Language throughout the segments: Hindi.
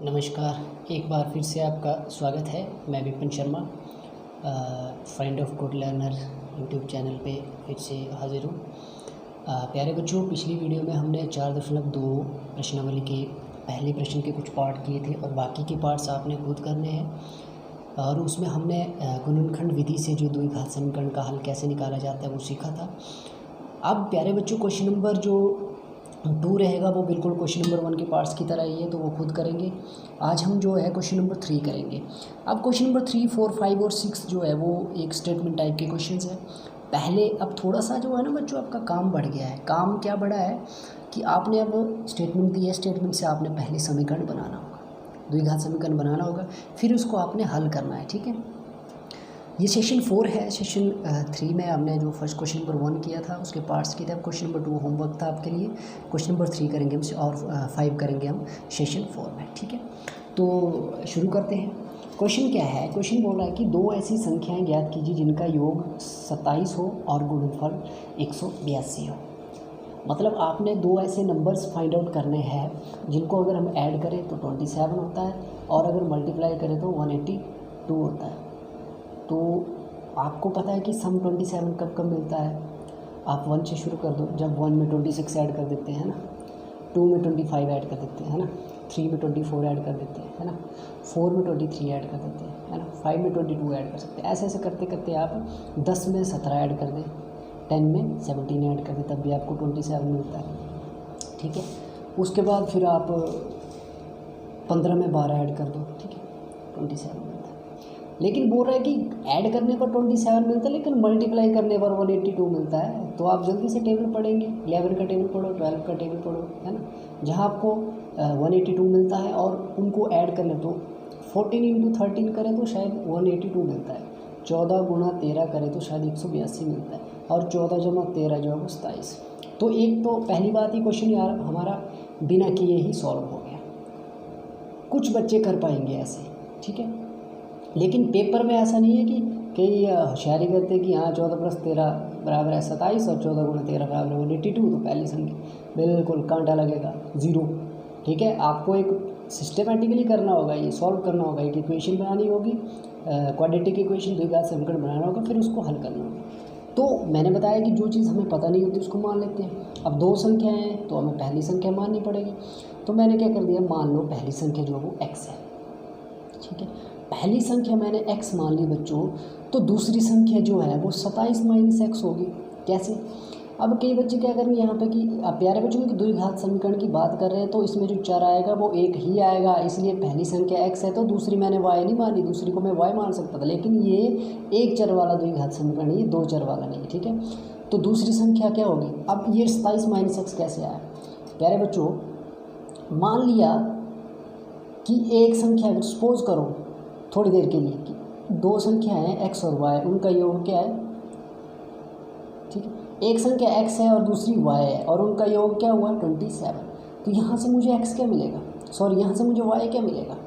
नमस्कार, एक बार फिर से आपका स्वागत है। मैं Vipin Sharma, friend of good learner YouTube channel पे फिर से हाजिर हूँ। प्यारे बच्चों, पिछली वीडियो में हमने 4.2 प्रश्नावली के पहले प्रश्न के कुछ पार्ट किए थे और बाकी के पार्ट्स आपने खुद करने हैं। और उसमें हमने गुणनखंड विधि से जो द्विघात समीकरण का हल कैसे निकाला जाता है वो सीखा था। अब प्यारे बच्चों, क्वेश्चन नंबर जो 2 रहेगा वो बिल्कुल क्वेश्चन नंबर 1 के पार्ट्स की तरह ही है, तो वो खुद करेंगे। आज हम जो है क्वेश्चन नंबर 3 करेंगे। अब क्वेश्चन नंबर 3, 4, 5 और 6 जो है वो एक स्टेटमेंट टाइप के क्वेश्चंस हैं। पहले अब थोड़ा सा जो है ना बच्चों, आपका काम बढ़ गया है। काम क्या बढ़ा है कि आपने अब स्टेटमेंट दी है, स्टेटमेंट से आपने पहले समीकरण बनाना होगा, द्विघात समीकरण बनाना होगा, फिर उसको आपने हल करना है। ठीक है, ये सेशन 4 है। सेशन 3 में हमने जो फर्स्ट क्वेश्चन नंबर 1 किया था उसके पार्ट्स किए थे। अब क्वेश्चन नंबर 2 होमवर्क था आपके लिए। क्वेश्चन नंबर 3 करेंगे हम और 5 करेंगे हम सेशन 4 में। ठीक है, तो शुरू करते हैं। क्वेश्चन क्या है? क्वेश्चन बोल रहा है कि 2 ऐसी संख्याएं ज्ञात कीजिए जिनका योग 27 हो और गुणनफल 182 हो। मतलब आपने 2 ऐसे नंबर्स फाइंड आउट करने हैं जिनको अगर हम ऐड करें तो 27 होता है और अगर मल्टीप्लाई करें तो 182 होता है। तो आपको पता है कि सम 27 कब कब मिलता है? आप 1 से शुरू कर दो, जब 1 में 26 ऐड कर देते हैं ना, 2 में 25 ऐड कर देते हैं ना, 3 में 24 ऐड कर देते हैं है ना, 4 में 23 ऐड कर देते हैं है ना, 5 में 22 ऐड कर सकते हैं। ऐसे ऐसे करते करते आप 10 में 17 ऐड कर दें, 10 में 17 ऐड कर दें, तब भी आपको 27 मिलता है। ठीक है, उसके बाद फिर आप 15 में 12 ऐड कर दो, ठीक है, 27 मिलता है। लेकिन बोल रहा है कि ऐड करने पर 27 मिलता है लेकिन मल्टीप्लाई करने पर 182 मिलता है। तो आप जल्दी से टेबल पढ़ेंगे, 11 का टेबल पढ़ो, 12 का टेबल पढ़ो, है ना, जहाँ आपको 182 मिलता है और उनको ऐड कर ले तो 14 × 13 करें तो शायद 182 मिलता है, 14 × 13 करें तो शायद 182 मिलता है और 14 + 13 जो है वो 27। तो एक तो पहली बात ही क्वेश्चन यार हमारा बिना किए ही सॉल्व हो गया। कुछ बच्चे कर पाएंगे ऐसे, ठीक है, लेकिन पेपर में ऐसा नहीं है कि कई होशियारी करते कि हाँ 14 + 13 बराबर है 27 और 14 × 13 बराबर है 182, तो पहली संख्या बिल्कुल कांटा लगेगा 0। ठीक है, आपको एक सिस्टमेटिकली करना होगा, ये सॉल्व करना होगा, एक इक्वेशन बनानी होगी, क्वाड्रेटिक इक्वेशन, द्विघात समीकरण बनाना होगा, फिर उसको हल करना होगा। तो मैंने बताया कि जो चीज़ हमें पता नहीं होती उसको मान लेते हैं। अब 2 संख्याएँ हैं तो हमें पहली संख्या माननी पड़ेगी। तो मैंने क्या कर दिया, मान लो पहली संख्या जो है वो x है। ठीक है, पहली संख्या मैंने x मान ली बच्चों, तो दूसरी संख्या जो है वो 27 - x होगी। कैसे? अब कई बच्चे क्या करेंगे यहाँ पे कि प्यारे बच्चों की द्विघात समीकरण की बात कर रहे हैं तो इसमें जो चर आएगा वो एक ही आएगा, इसलिए पहली संख्या x है तो दूसरी मैंने y नहीं मानी, दूसरी को मैं y मान सकता था, लेकिन ये एक चर वाला द्विघात समीकरण है, ये 2 चर वाला नहीं। ठीक है, तो दूसरी संख्या क्या होगी? अब ये 27 - x कैसे आया? प्यारे बच्चों, मान लिया कि एक संख्या, सपोज करो थोड़ी देर के लिए कि 2 संख्या हैं x और y, उनका योग क्या है? ठीक है, एक संख्या x है और दूसरी y है और उनका योग क्या हुआ? 27। तो यहाँ से मुझे x क्या मिलेगा? सॉरी, यहाँ से मुझे y क्या मिलेगा?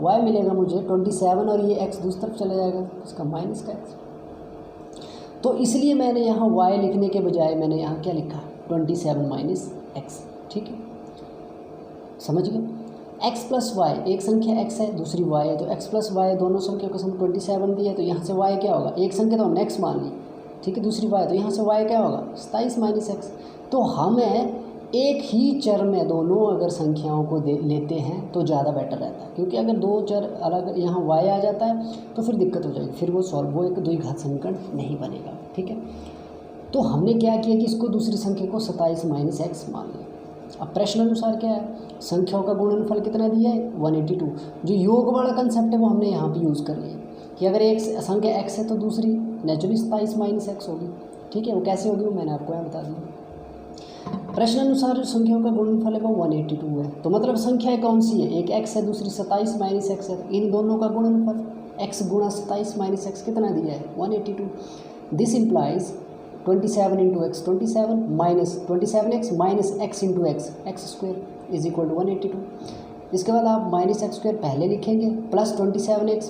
y मिलेगा मुझे 27 और ये x दूसरी तरफ चला जाएगा, इसका माइनस का x। तो इसलिए मैंने यहाँ y लिखने के बजाय मैंने यहाँ क्या लिखा? 27 - x। ठीक है, समझ गए? x + y, एक संख्या x है दूसरी y है, तो x + y दोनों संख्या को सम 27 दी है, तो यहाँ से y क्या होगा? एक संख्या तो हमने x मान ली, ठीक है, दूसरी y, तो यहाँ से y क्या होगा? 27 - x। तो हमें एक ही चर में दोनों अगर संख्याओं को लेते हैं तो ज़्यादा बेटर रहता है, क्योंकि अगर 2 चर अलग यहाँ y आ जाता है तो फिर दिक्कत हो जाएगी, फिर वो एक द्विघात समीकरण नहीं बनेगा। ठीक है, तो हमने क्या किया कि इसको दूसरी संख्या को 27 - x मान लिया। अब प्रश्न अनुसार क्या है? संख्याओं का गुणनफल कितना दिया है? 182। जो योग वाला कंसेप्ट है वो हमने यहाँ पे यूज़ कर लिया कि अगर एक संख्या x है तो दूसरी नेचुरली 27 - x होगी। ठीक है, वो कैसे होगी वो मैंने आपको यहाँ बता दिया। प्रश्न अनुसार जो संख्याओं का गुणनफल है वो 182 है, तो मतलब संख्याएँ कौन सी है? एक x है दूसरी 27 - x है, इन दोनों का गुणनफल x × 27 - x कितना दिया है? 182। This implies 27 × x 27 - 27x - x × x, x² = 182। इसके बाद आप -x² पहले लिखेंगे प्लस 27x,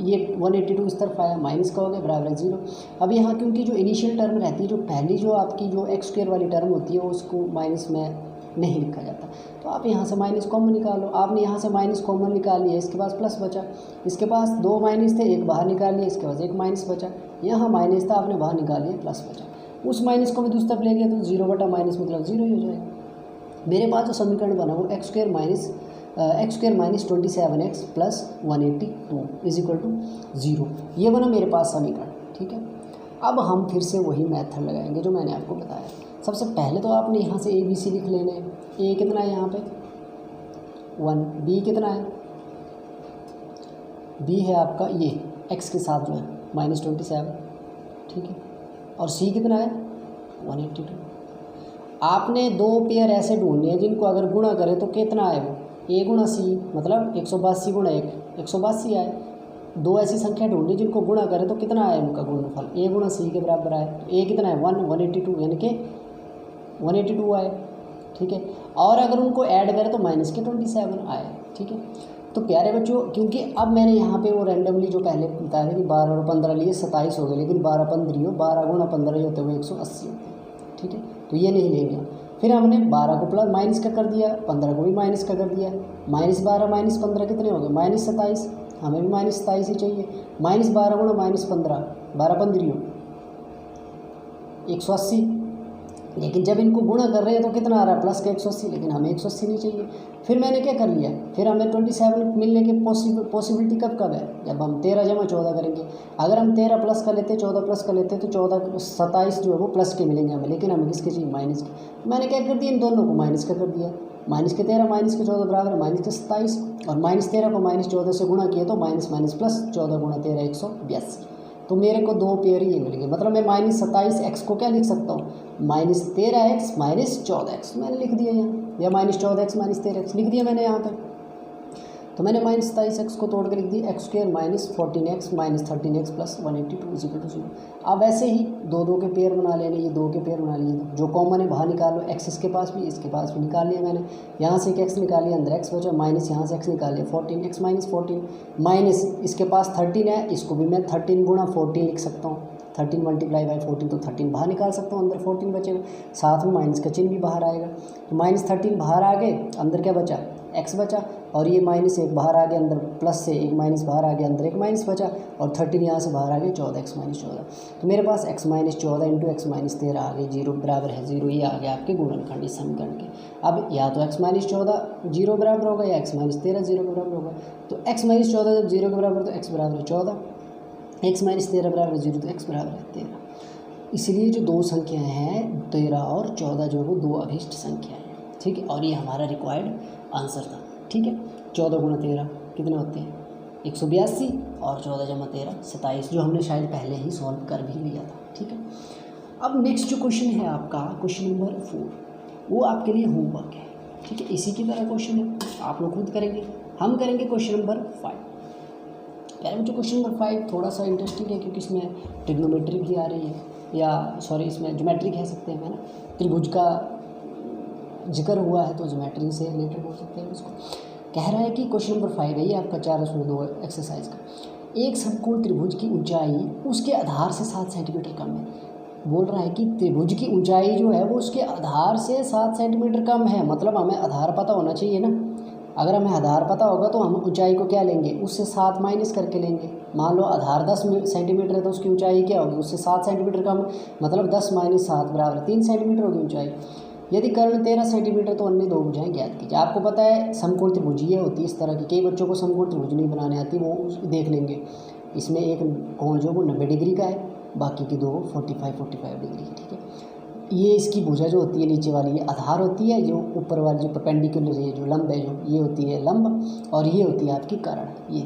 ये 182 इस तरफ आया, माइनस का हो गया, बराबर 0। अब यहाँ क्योंकि जो इनिशियल टर्म रहती है, जो पहली जो आपकी जो x² वाली टर्म होती है उसको माइनस में नहीं लिखा जाता। तो आप यहाँ से माइनस कॉमन निकालो, आपने यहाँ से माइनस कॉमन निकाल लिया, इसके पास प्लस बचा, इसके पास 2 माइनस थे, एक बाहर निकाल लिया, इसके पास 1 माइनस बचा, यहाँ माइनस था आपने बाहर निकाल लिया, प्लस बचा। उस माइनस को भी दूसरी तरफ ले गया तो 0 बटा माइनस मतलब 0 ही हो जाएगा। मेरे पास जो समीकरण बना वो x square minus 27x plus 182 is equal to 0, ये बना मेरे पास समीकरण। ठीक है, अब हम फिर से वही मेथड लगाएंगे जो मैंने आपको बताया। सबसे पहले तो आपने यहाँ से ABC लिख लेने हैं। A कितना है यहाँ पे 1, B कितना है, B है आपका ये x के साथ जो है -27, ठीक है, और C कितना है 182। आपने 2 पेयर ऐसे ढूंढने हैं जिनको अगर गुणा करें तो कितना आए वो A गुणा C मतलब 182 गुणा 1 182 आए। 2 ऐसी संख्या ढूंढी जिनको गुणा करें तो कितना आए उनका गुणनफल A गुणा C के बराबर आए। तो A कितना है 182 यानी कि 182 आए। ठीक है, और अगर उनको ऐड करें तो -27 आए। ठीक है, तो प्यारे बच्चों क्योंकि अब मैंने यहाँ पे वो रैंडमली जो पहले बताया कि 12 और 15 लिए 27 हो गए, लेकिन 12 15 हो 12 गुणा 15 होते हुए 180 होते हैं। ठीक है, तो ये नहीं लेंगे। फिर हमने 12 को प्लस माइनस का कर दिया, 15 को भी माइनस का कर दिया। -12 -15 कितने हो गए -27, हमें भी -27 ही चाहिए। -12 गुणा -15 12 15 हो 180, लेकिन जब इनको गुणा कर रहे हैं तो कितना आ रहा है प्लस का 180, लेकिन हमें 180 नहीं चाहिए। फिर मैंने क्या कर लिया, फिर हमें 27 मिलने की पॉसिबिलिटी कब है जब हम 13 जमा 14 करेंगे। अगर हम 13 प्लस का लेते 14 प्लस का लेते तो 27 जो है वो प्लस के मिलेंगे हमें, लेकिन हमें किसके चाहिए माइनस के। मैंने क्या कर दिया, इन दोनों को माइनस का कर दिया। -13 -14 बराबर है -27, और -13 को -14 से गुणा किया तो माइनस प्लस 14 गुणा 13 182। तो मेरे को 2 पेयर ही ये मिलेंगे। मतलब मैं -27x को क्या लिख सकता हूँ -13x -14x मैंने लिख दिया यहाँ, या -14x -13x लिख दिया मैंने यहाँ पे। तो मैंने -27x को तोड़ के लिख दिया x square -14x -13x plus 182 is equal to 0। अब ऐसे ही 2 के पेयर बना लेने, ये 2 के पेयर बना लिए, जो कॉमन है बाहर निकाल लो। x इसके पास भी इसके पास भी निकाल लिया मैंने, यहाँ से एक x निकाल लिया, अंदर x बचा, माइनस यहाँ से x निकाल लिया 14x -14 माइनस इसके पास 13 है, इसको भी मैं 13 गुणा 14 लिख सकता हूँ। 13 मल्टीप्लाई बाई 14 तो 13 बाहर निकाल सकता हूँ, अंदर 14 बचेगा, साथ में माइनस का चिन्ह भी बाहर आएगा। तो -13 बाहर आ गए, अंदर क्या बचा x बचा, और ये -1 बाहर आ गया, अंदर प्लस से 1 माइनस बाहर आ गया, अंदर 1 माइनस बचा, और 13 यहाँ से बाहर आ गया 14x -14। तो मेरे पास x -14 इंटू x -13 आ गए, 0 बराबर है 0, ये आ गया आपके गुणनखंड इस समीकरण के। अब या तो x -14 0 बराबर होगा या x -13 0 बराबर होगा। तो x -14 जब 0 के बराबर तो x बराबर है 14, x -13 बराबर 0 तो x बराबर है 13। इसलिए जो 2 संख्याएँ हैं 13 और 14 जो है वो 2 अभिष्ट संख्याएँ हैं। ठीक है, और ये हमारा रिक्वायर्ड आंसर था। ठीक है, 14 गुणा 13 कितने होते हैं 182, और 14 जमा 13 27, जो हमने शायद पहले ही सॉल्व कर भी लिया था। ठीक है, अब नेक्स्ट जो क्वेश्चन है आपका क्वेश्चन नंबर 4, वो आपके लिए होमवर्क है। ठीक है, इसी की तरह क्वेश्चन है, आप लोग खुद करेंगे, हम करेंगे क्वेश्चन नंबर 5। पहले जो क्वेश्चन नंबर 5 थोड़ा सा इंटरेस्टिंग है क्योंकि इसमें ट्रिग्नोमेट्री भी आ रही है, या सॉरी इसमें ज्योमेट्री कह सकते हैं, है ना, त्रिभुज का जिक्र हुआ है तो ज्योमेट्री से रिलेटेड बोल सकते हैं इसको। कह रहा है कि क्वेश्चन नंबर 5 है ये आपका 4/2 एक्सरसाइज का, एक समकोण त्रिभुज की ऊंचाई उसके आधार से 7 सेंटीमीटर कम है। बोल रहा है कि त्रिभुज की ऊंचाई जो है वो उसके आधार से 7 सेंटीमीटर कम है, मतलब हमें आधार पता होना चाहिए ना। अगर हमें आधार पता होगा तो हम ऊंचाई को क्या लेंगे, उससे 7 माइनस करके लेंगे। मान लो आधार 10 सेंटीमीटर है तो उसकी ऊंचाई क्या होगी, उससे 7 सेंटीमीटर कम, मतलब 10 - 7 बराबर 3 सेंटीमीटर होगी ऊंचाई। यदि कर्ण 13 सेंटीमीटर तो अन्य 2 भुजाएं ज्ञात कीजिए। आपको पता है समकोण त्रिभुज ये होती है इस तरह की, कई बच्चों को समकोण त्रिभुज नहीं बनाने आती, वो देख लेंगे। इसमें एक कोण जो वो 90 डिग्री का है, बाकी की 2 45 डिग्री की। ठीक है, ये इसकी भुजा जो होती है नीचे वाली ये आधार होती है, जो ऊपर वाली जो परपेंडिकुलर है जो लंब है जो ये होती है लंब, और ये होती है आपकी कर्ण, ये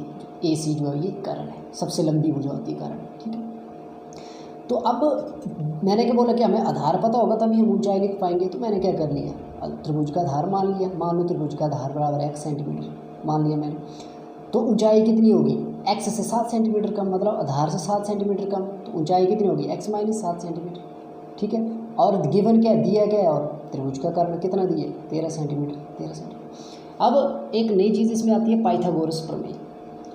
AC जो है ये कर्ण है, सबसे लंबी भुजा होती है कर्ण। ठीक है, तो अब मैंने क्या बोला कि हमें आधार पता होगा तभी हम ऊंचाई लिख पाएंगे। तो मैंने क्या कर लिया, त्रिभुज का आधार मान लिया, मान लो त्रिभुज का आधार बराबर x सेंटीमीटर मान लिया मैंने। तो ऊंचाई कितनी होगी, x से 7 सेंटीमीटर कम, मतलब आधार से 7 सेंटीमीटर कम, तो ऊंचाई कितनी होगी x - 7 सेंटीमीटर। ठीक है, और गिवन क्या दिया गया है, और त्रिभुज का कर्ण कितना दिया 13 सेंटीमीटर। अब एक नई चीज़ इसमें आती है पाइथागोरस प्रमेय।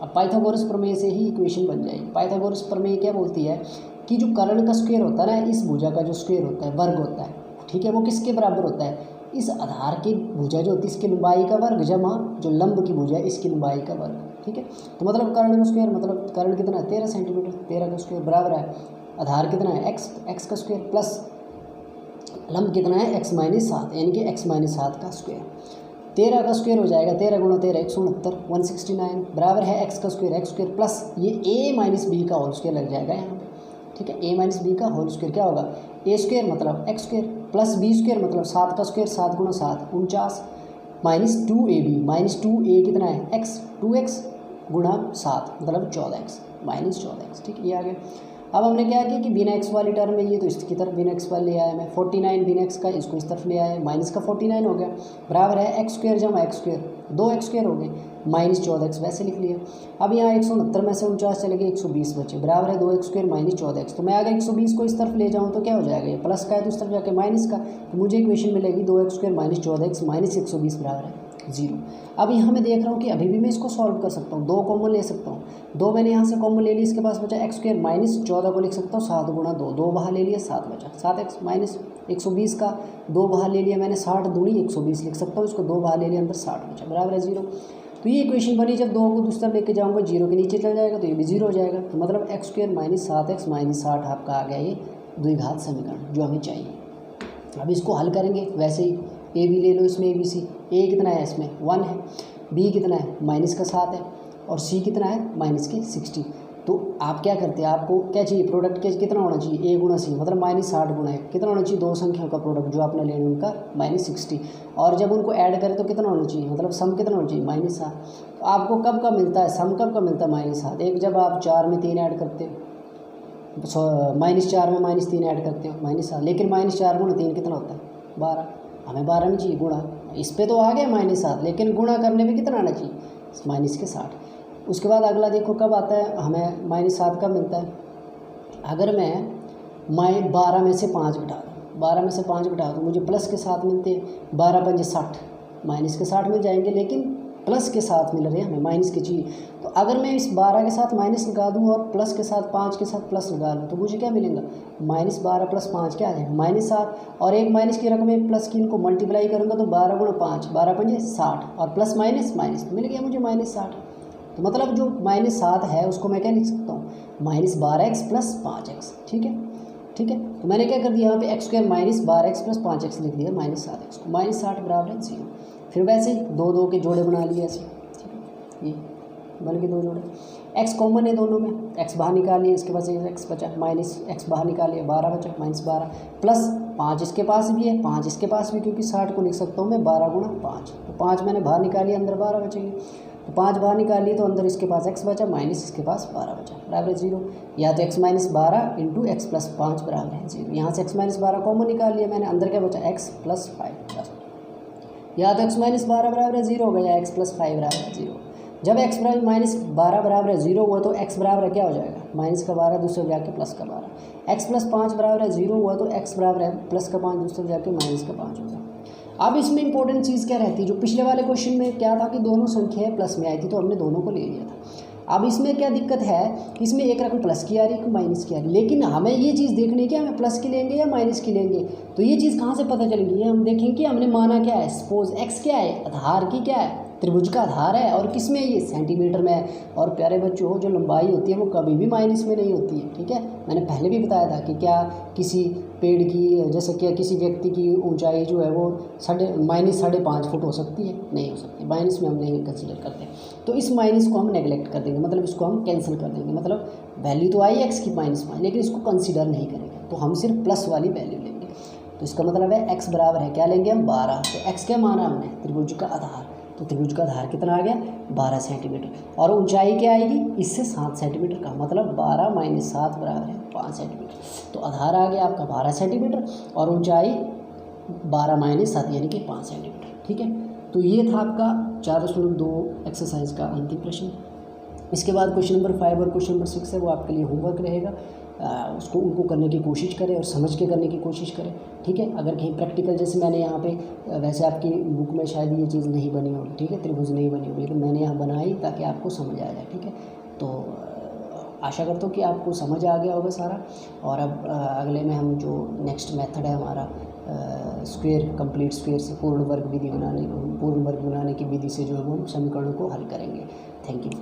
अब पाइथागोरस प्रमेय से ही इक्वेशन बन जाएगी। पाइथागोरस प्रमेय क्या बोलती है कि जो कर्ण का स्क्वायर होता है ना, इस भुजा का जो स्क्वायर होता है वर्ग होता है, ठीक है, वो किसके बराबर होता है, इस आधार की भुजा जो होती है इसकी लंबाई का वर्ग जमा जो लंब की भुजा है इसकी लंबाई का वर्ग, ठीक है। तो मतलब कर्ण का स्क्वायर, मतलब कर्ण कितना है 13 सेंटीमीटर, 13 का स्क्वायर बराबर है आधार कितना है x का स्क्वायर प्लस लंब कितना है x माइनस 7 यानी कि x माइनस 7 का स्क्वायर। 13 का स्क्वायर हो जाएगा 13 गुणा 13 169 169 बराबर है x का स्क्वायर प्लस ये a माइनस बी का होल स्क्वायर लग जाएगा यहाँ पे, ठीक है। a माइनस बी का होल स्क्वायर क्या होगा a स्क्वायर मतलब x square plus b square मतलब 7 का स्क्वायर 7 गुणा 7 49 माइनस 2ab माइनस 2a कितना है x 2x गुणा 7 मतलब 14x माइनस 14x, ठीक है। ये आ गया। अब हमने क्या किया कि बिना x वाली टर्म में ये तो इसकी तरफ बिना x वाली ले आया मैं 49 बिना x का इसको इस तरफ ले आया माइनस का 49 हो गया बराबर है x स्क्वायर जमा x स्क्वायर 2x स्क्वायर हो गए माइनस 14x वैसे लिख लिया। अब यहाँ 169 में से 49 चले गए 120 बचे बराबर है 2x स्क्वायर माइनस 14x। तो मैं अगर 120 को इस तरफ ले जाऊँ तो क्या हो जाएगा, ये प्लस का है तो इस तरफ जाके माइनस का, तो मुझे इक्वेशन मिलेगी 2x square minus 14x minus 120 बराबर है 0। अब यहाँ मैं देख रहा हूँ कि अभी भी मैं इसको सॉल्व कर सकता हूँ, 2 कॉमन ले सकता हूँ, 2 मैंने यहाँ से कॉमन ले लिया, इसके पास बचा x स्क्वायर माइनस 14 को लिख सकता हूँ 7 गुणा 2, 2 बाहर ले लिया 7 बचा 7x माइनस 120 का 2 बाहर ले लिया मैंने 60 दूनी 120 लिख सकता हूँ, इसको 2 बाहर ले लिया अंदर 60 बचा बराबर है 0। तो ये इक्वेशन बनी, जब 2 को दूसरा लेके जाऊँगा 0 के नीचे चल जाएगा तो ये भी 0 हो जाएगा। तो मतलब x square minus 7x minus 60 आपका आ गया ये द्विघात समीकरण जो हमें चाहिए। अब इसको हल करेंगे वैसे ही, ए भी ले लो इसमें ABC, ए कितना है इसमें 1 है, बी कितना है माइनस का 7 है और सी कितना है माइनस के 60। तो आप क्या करते हैं, आपको क्या चाहिए प्रोडक्ट के कितना होना चाहिए ए गुणा सी मतलब माइनस 60 गुणा है कितना होना चाहिए, 2 संख्याओं का प्रोडक्ट जो आपने लेना उनका माइनस 60 और जब उनको ऐड करें तो कितना होना चाहिए मतलब सम कितना होना चाहिए माइनस 7। तो आपको कब का मिलता है सम, कब का मिलता है माइनस 7, एक जब आप 4 में 3 ऐड करते हो, माइनस 4 में माइनस 3 ऐड करते हो माइनस 7, लेकिन माइनस 4 गुणा 3 कितना होता है 12, हमें 12 नहीं चाहिए गुणा, इस पे तो आ गया माइनस 7 लेकिन गुणा करने में कितना आना चाहिए माइनस के 60। उसके बाद अगला देखो कब आता है, हमें माइनस 7 कब मिलता है, अगर मैं 12 में से 5 घटा दूँ, 12 में से 5 घटा दूँ मुझे प्लस के 7 मिलते हैं, 12 पंजे 60 माइनस के 60 मिल जाएंगे लेकिन प्लस के साथ मिल रहे हैं हमें माइनस के चाहिए। तो अगर मैं इस 12 के साथ माइनस लगा दूँ और प्लस के साथ 5 के साथ प्लस लगा लूँ तो मुझे क्या मिलेगा माइनस 12 प्लस 5 क्या आ जाएगा माइनस 7 और एक माइनस की रकम एक प्लस की इनको मल्टीप्लाई करूँगा तो 12 गुणा 5 12 पंजे 60 और प्लस माइनस माइनस तो मिल गया मुझे माइनस 60। तो मतलब जो माइनस 7 है उसको मैं क्या लिख सकता हूँ माइनस 12x प्लस 5x, ठीक है ठीक है। तो मैंने क्या कर दिया यहाँ पे x square minus 12x plus 5x लिख दिया माइनस 7x को, माइनस 60 बराबर है 0। फिर वैसे ही 2 के जोड़े बना लिए ऐसे, ठीक है, ये बन के 2 जोड़े, x कॉमन है दोनों में, x बाहर निकाल लिए, इसके पास x बचा माइनस x बाहर निकाल लिया 12 बचा माइनस 12 प्लस 5 इसके पास भी है 5 इसके पास भी, क्योंकि 60 को लिख सकता हूँ मैं 12 गुणा 5, तो 5 मैंने बाहर निकाल लिया अंदर 12 बचेंगे, तो 5 बाहर निकाल लिए तो अंदर इसके पास x बचा माइनस इसके पास 12 बचा बराबर 0। या तो x minus 12 into x plus 5 बराबर है 0। यहाँ से x माइनस 12 कॉमन निकाल लिया मैंने, अंदर क्या बचा x प्लस 5 बस, या तो x माइनस 12 बराबर है 0 हो गया या x प्लस 5 बराबर है 0। जब x माइनस 12 बराबर है 0 हुआ तो x बराबर है क्या हो जाएगा माइनस का 12 दूसरे जाके प्लस का 12, x प्लस 5 बराबर है 0 हुआ तो x बराबर है प्लस का 5 दूसरे जाके माइनस का 5 होगा। अब इसमें इंपॉर्टेंट चीज़ क्या रहती है, जो पिछले वाले क्वेश्चन में क्या था कि दोनों संख्याएं प्लस में आई थी तो हमने दोनों को ले लिया था। अब इसमें क्या दिक्कत है, इसमें एक रकम प्लस की आ रही है एक माइनस की आ रही है, लेकिन हमें ये चीज़ देखनी है कि हमें प्लस की लेंगे या माइनस की लेंगे। तो ये चीज़ कहाँ से पता चलेगी, ये हम देखेंगे कि हमने माना क्या है, सपोज x क्या है आधार की क्या है त्रिभुज का आधार है और किस में ये सेंटीमीटर में है। और प्यारे बच्चों जो लंबाई होती है वो कभी भी माइनस में नहीं होती है, ठीक है। मैंने पहले भी बताया था कि क्या किसी पेड़ की जैसे क्या किसी व्यक्ति की ऊंचाई जो है वो माइनस 5.5 फुट हो सकती है, नहीं हो सकती, माइनस में हम नहीं कंसिडर करते। तो इस माइनस को हम नेगलेक्ट कर देंगे, मतलब इसको हम कैंसिल कर देंगे, मतलब वैल्यू तो आई x की माइनस में लेकिन इसको कंसिडर नहीं करेंगे, तो हम सिर्फ प्लस वाली वैल्यू लेंगे। तो इसका मतलब है x बराबर है क्या लेंगे हम 12। तो x क्या माना हमने त्रिभुज का आधार, तो त्रिभुज का आधार कितना आ गया 12 सेंटीमीटर और ऊंचाई क्या आएगी इससे 7 सेंटीमीटर का, मतलब 12 माइनस 7 बराबर है 5 सेंटीमीटर। तो आधार आ गया आपका 12 सेंटीमीटर और ऊंचाई 12 माइनस 7 यानी कि 5 सेंटीमीटर, ठीक है। तो ये था आपका 4.2 एक्सरसाइज का अंतिम प्रश्न। इसके बाद क्वेश्चन नंबर 5 और क्वेश्चन नंबर 6 है वो आपके लिए होमवर्क रहेगा, उसको उनको करने की कोशिश करें और समझ के करने की कोशिश करें, ठीक है। अगर कहीं प्रैक्टिकल जैसे मैंने यहाँ पे वैसे आपकी बुक में शायद ये चीज़ नहीं बनी होगी, ठीक है, त्रिभुज नहीं बनी होगी, लेकिन मैंने यहाँ बनाई ताकि आपको समझ आ जाए, ठीक है। तो आशा करता हूँ कि आपको समझ आ गया होगा सारा। और अब अगले में हम जो नेक्स्ट मेथड है हमारा स्क्वायर कंप्लीट स्क्वायर से पूर्ण वर्ग बनाने की विधि से जो है वो हम समीकरणों को हल करेंगे। Thank you.